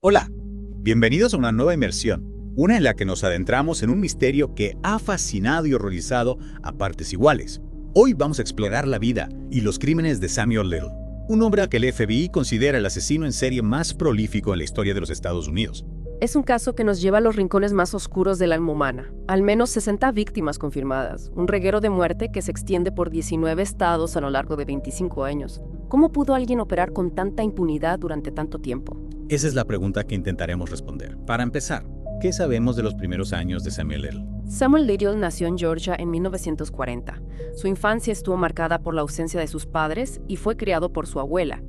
Hola, bienvenidos a una nueva inmersión, una en la que nos adentramos en un misterio que ha fascinado y horrorizado a partes iguales. Hoy vamos a explorar la vida y los crímenes de Samuel Little, un hombre al que el FBI considera el asesino en serie más prolífico en la historia de los Estados Unidos. Es un caso que nos lleva a los rincones más oscuros del alma humana. Al menos 60 víctimas confirmadas, un reguero de muerte que se extiende por 19 estados a lo largo de 25 años. ¿Cómo pudo alguien operar con tanta impunidad durante tanto tiempo? Esa es la pregunta que intentaremos responder. Para empezar, ¿qué sabemos de los primeros años de Samuel Little? Samuel Little nació en Georgia en 1940. Su infancia estuvo marcada por la ausencia de sus padres y fue criado por su abuela.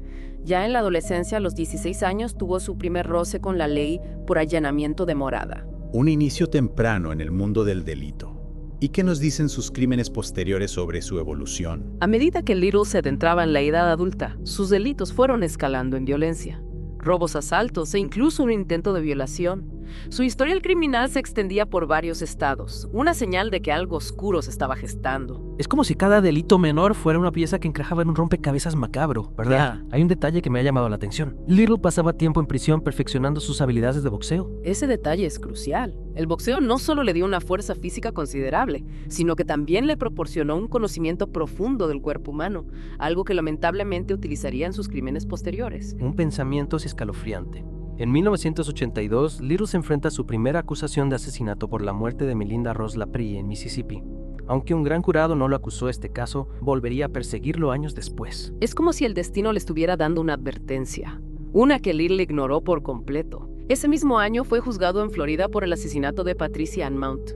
Ya en la adolescencia, a los 16 años, tuvo su primer roce con la ley por allanamiento de morada. Un inicio temprano en el mundo del delito. ¿Y qué nos dicen sus crímenes posteriores sobre su evolución? A medida que Little se adentraba en la edad adulta, sus delitos fueron escalando en violencia. Robos, asaltos e incluso un intento de violación. Su historial criminal se extendía por varios estados, una señal de que algo oscuro se estaba gestando. Es como si cada delito menor fuera una pieza que encajaba en un rompecabezas macabro, ¿verdad? Hay un detalle que me ha llamado la atención. Little pasaba tiempo en prisión perfeccionando sus habilidades de boxeo. Ese detalle es crucial. El boxeo no solo le dio una fuerza física considerable, sino que también le proporcionó un conocimiento profundo del cuerpo humano, algo que lamentablemente utilizaría en sus crímenes posteriores. Un pensamiento escalofriante. En 1982, Little se enfrenta a su primera acusación de asesinato por la muerte de Melinda Ross Laprie en Mississippi. Aunque un gran jurado no lo acusó de este caso, volvería a perseguirlo años después. Es como si el destino le estuviera dando una advertencia, una que Little ignoró por completo. Ese mismo año fue juzgado en Florida por el asesinato de Patricia Ann Mount,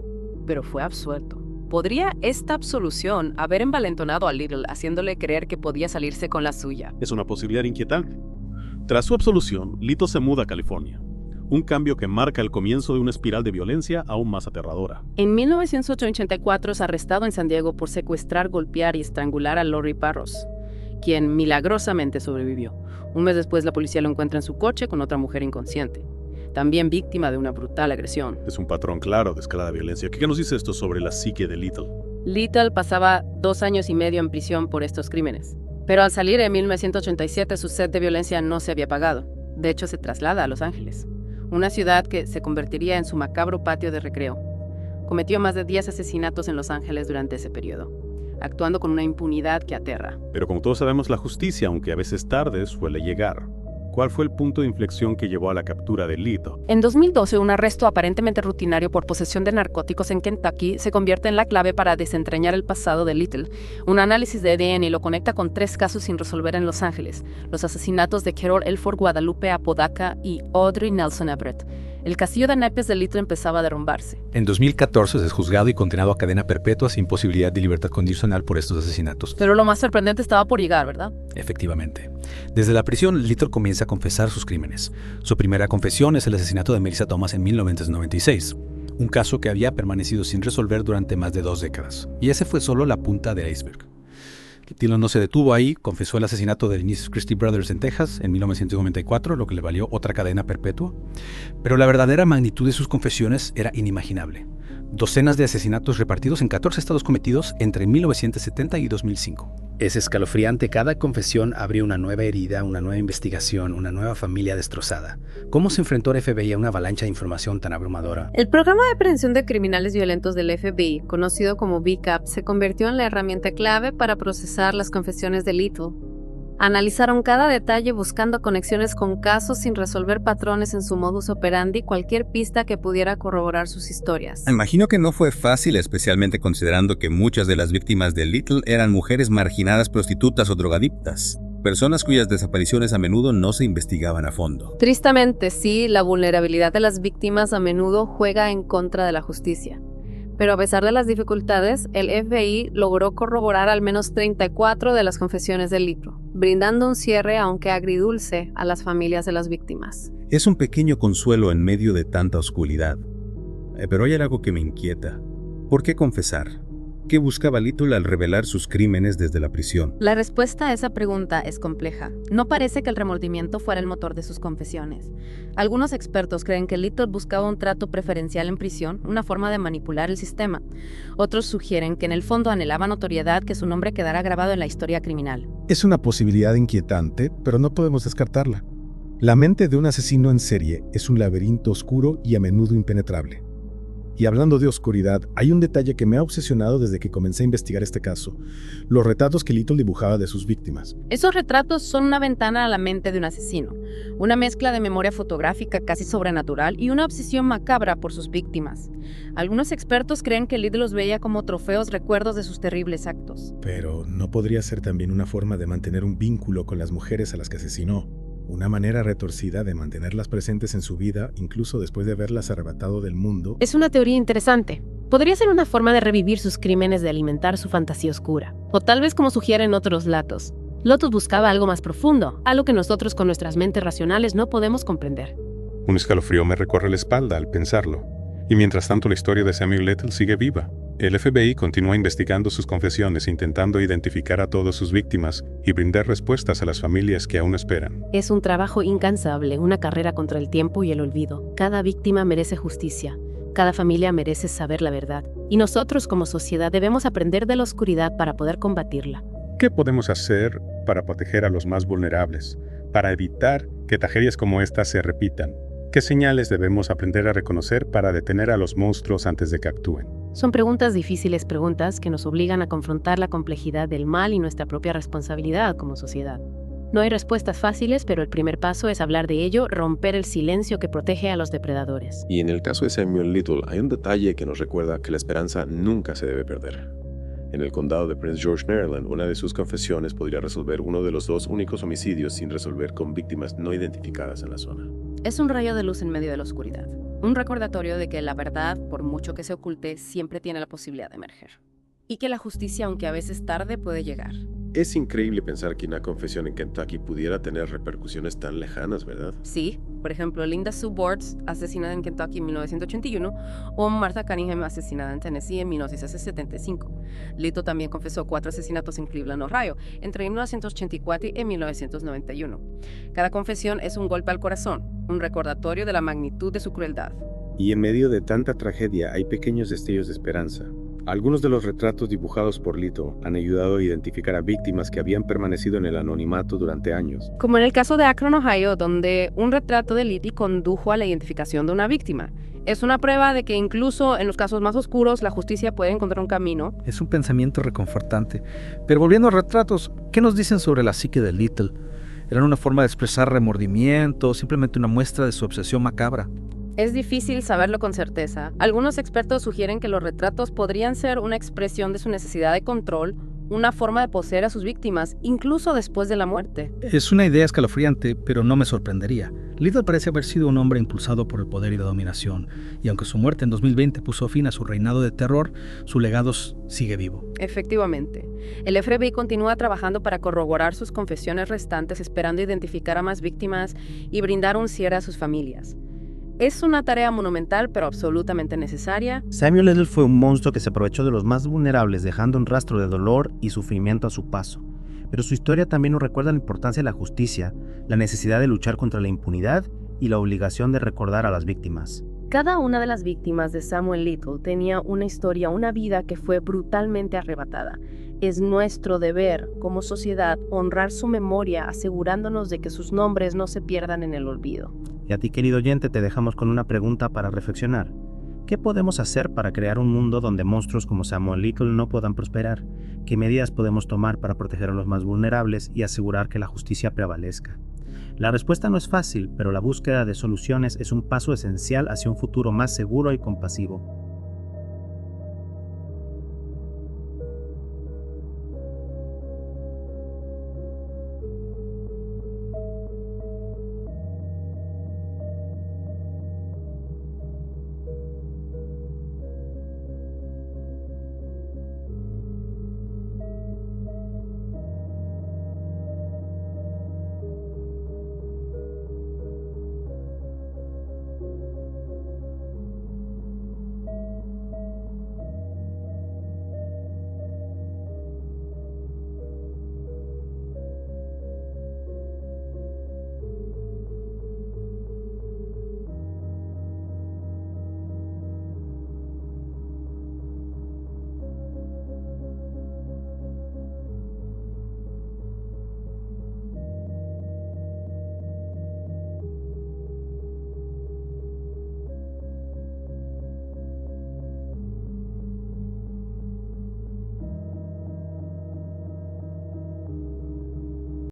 pero fue absuelto. ¿Podría esta absolución haber envalentonado a Little, haciéndole creer que podía salirse con la suya? Es una posibilidad inquietante. Tras su absolución, Little se muda a California, un cambio que marca el comienzo de una espiral de violencia aún más aterradora. En 1984 es arrestado en San Diego por secuestrar, golpear y estrangular a Lori Barros, quien milagrosamente sobrevivió. Un mes después, la policía lo encuentra en su coche con otra mujer inconsciente, también víctima de una brutal agresión. Es un patrón claro de escalada de violencia. ¿Qué nos dice esto sobre la psique de Little? Little pasaba 2 años y medio en prisión por estos crímenes. Pero al salir en 1987, su sed de violencia no se había apagado. De hecho, se traslada a Los Ángeles, una ciudad que se convertiría en su macabro patio de recreo. Cometió más de 10 asesinatos en Los Ángeles durante ese periodo, actuando con una impunidad que aterra. Pero como todos sabemos, la justicia, aunque a veces tarde, suele llegar. ¿Cuál fue el punto de inflexión que llevó a la captura de Little? En 2012, un arresto aparentemente rutinario por posesión de narcóticos en Kentucky se convierte en la clave para desentrañar el pasado de Little. Un análisis de ADN lo conecta con 3 casos sin resolver en Los Ángeles: los asesinatos de Carol Elford Guadalupe Apodaca y Audrey Nelson Everett. El castillo de naipes de Little empezaba a derrumbarse. En 2014 es juzgado y condenado a cadena perpetua sin posibilidad de libertad condicional por estos asesinatos. Pero lo más sorprendente estaba por llegar, ¿verdad? Efectivamente. Desde la prisión, Little comienza a confesar sus crímenes. Su primera confesión es el asesinato de Melissa Thomas en 1996, un caso que había permanecido sin resolver durante más de 2 décadas. Y ese fue solo la punta del iceberg. Little no se detuvo ahí, confesó el asesinato de Denise Christie Brothers en Texas en 1994, lo que le valió otra cadena perpetua. Pero la verdadera magnitud de sus confesiones era inimaginable. Docenas de asesinatos repartidos en 14 estados cometidos entre 1970 y 2005. Es escalofriante. Cada confesión abrió una nueva herida, una nueva investigación, una nueva familia destrozada. ¿Cómo se enfrentó el FBI a una avalancha de información tan abrumadora? El programa de prevención de criminales violentos del FBI, conocido como VCAP, se convirtió en la herramienta clave para procesar las confesiones de Little. Analizaron cada detalle buscando conexiones con casos sin resolver patrones en su modus operandi, cualquier pista que pudiera corroborar sus historias. Imagino que no fue fácil, especialmente considerando que muchas de las víctimas de Little eran mujeres marginadas, prostitutas o drogadictas, personas cuyas desapariciones a menudo no se investigaban a fondo. Tristemente, sí, la vulnerabilidad de las víctimas a menudo juega en contra de la justicia. Pero a pesar de las dificultades, el FBI logró corroborar al menos 34 de las confesiones de Little, brindando un cierre, aunque agridulce, a las familias de las víctimas. Es un pequeño consuelo en medio de tanta oscuridad. Pero hay algo que me inquieta. ¿Por qué confesar? ¿Qué buscaba Little al revelar sus crímenes desde la prisión? La respuesta a esa pregunta es compleja. No parece que el remordimiento fuera el motor de sus confesiones. Algunos expertos creen que Little buscaba un trato preferencial en prisión, una forma de manipular el sistema. Otros sugieren que en el fondo anhelaba notoriedad, que su nombre quedara grabado en la historia criminal. Es una posibilidad inquietante, pero no podemos descartarla. La mente de un asesino en serie es un laberinto oscuro y a menudo impenetrable. Y hablando de oscuridad, hay un detalle que me ha obsesionado desde que comencé a investigar este caso: los retratos que Little dibujaba de sus víctimas. Esos retratos son una ventana a la mente de un asesino, una mezcla de memoria fotográfica casi sobrenatural y una obsesión macabra por sus víctimas. Algunos expertos creen que Little los veía como trofeos recuerdos de sus terribles actos. Pero ¿no podría ser también una forma de mantener un vínculo con las mujeres a las que asesinó? Una manera retorcida de mantenerlas presentes en su vida, incluso después de haberlas arrebatado del mundo. Es una teoría interesante. Podría ser una forma de revivir sus crímenes, de alimentar su fantasía oscura. O tal vez, como sugieren otros relatos, Lotus buscaba algo más profundo, algo que nosotros con nuestras mentes racionales no podemos comprender. Un escalofrío me recorre la espalda al pensarlo. Y mientras tanto la historia de Samuel Little sigue viva. El FBI continúa investigando sus confesiones, intentando identificar a todas sus víctimas y brindar respuestas a las familias que aún esperan. Es un trabajo incansable, una carrera contra el tiempo y el olvido. Cada víctima merece justicia. Cada familia merece saber la verdad. Y nosotros como sociedad debemos aprender de la oscuridad para poder combatirla. ¿Qué podemos hacer para proteger a los más vulnerables? Para evitar que tragedias como esta se repitan. ¿Qué señales debemos aprender a reconocer para detener a los monstruos antes de que actúen? Son preguntas difíciles, preguntas que nos obligan a confrontar la complejidad del mal y nuestra propia responsabilidad como sociedad. No hay respuestas fáciles, pero el primer paso es hablar de ello, romper el silencio que protege a los depredadores. Y en el caso de Samuel Little hay un detalle que nos recuerda que la esperanza nunca se debe perder. En el condado de Prince George, Maryland, una de sus confesiones podría resolver uno de los 2 únicos homicidios sin resolver con víctimas no identificadas en la zona. Es un rayo de luz en medio de la oscuridad. Un recordatorio de que la verdad, por mucho que se oculte, siempre tiene la posibilidad de emerger. Y que la justicia, aunque a veces tarde, puede llegar. Es increíble pensar que una confesión en Kentucky pudiera tener repercusiones tan lejanas, ¿verdad? Sí, por ejemplo, Linda Sue Bortz, asesinada en Kentucky en 1981, o Martha Cunningham, asesinada en Tennessee en 1975. Little también confesó 4 asesinatos en Cleveland, Ohio, entre 1984 y 1991. Cada confesión es un golpe al corazón, un recordatorio de la magnitud de su crueldad. Y en medio de tanta tragedia hay pequeños destellos de esperanza. Algunos de los retratos dibujados por Little han ayudado a identificar a víctimas que habían permanecido en el anonimato durante años. Como en el caso de Akron, Ohio, donde un retrato de Little condujo a la identificación de una víctima. Es una prueba de que incluso en los casos más oscuros la justicia puede encontrar un camino. Es un pensamiento reconfortante. Pero volviendo a retratos, ¿qué nos dicen sobre la psique de Little? ¿Eran una forma de expresar remordimiento o simplemente una muestra de su obsesión macabra? Es difícil saberlo con certeza. Algunos expertos sugieren que los retratos podrían ser una expresión de su necesidad de control, una forma de poseer a sus víctimas, incluso después de la muerte. Es una idea escalofriante, pero no me sorprendería. Little parece haber sido un hombre impulsado por el poder y la dominación, y aunque su muerte en 2020 puso fin a su reinado de terror, su legado sigue vivo. Efectivamente. El FBI continúa trabajando para corroborar sus confesiones restantes, esperando identificar a más víctimas y brindar un cierre a sus familias. Es una tarea monumental, pero absolutamente necesaria. Samuel Little fue un monstruo que se aprovechó de los más vulnerables, dejando un rastro de dolor y sufrimiento a su paso. Pero su historia también nos recuerda la importancia de la justicia, la necesidad de luchar contra la impunidad y la obligación de recordar a las víctimas. Cada una de las víctimas de Samuel Little tenía una historia, una vida que fue brutalmente arrebatada. Es nuestro deber, como sociedad, honrar su memoria, asegurándonos de que sus nombres no se pierdan en el olvido. Y a ti, querido oyente, te dejamos con una pregunta para reflexionar. ¿Qué podemos hacer para crear un mundo donde monstruos como Samuel Little no puedan prosperar? ¿Qué medidas podemos tomar para proteger a los más vulnerables y asegurar que la justicia prevalezca? La respuesta no es fácil, pero la búsqueda de soluciones es un paso esencial hacia un futuro más seguro y compasivo.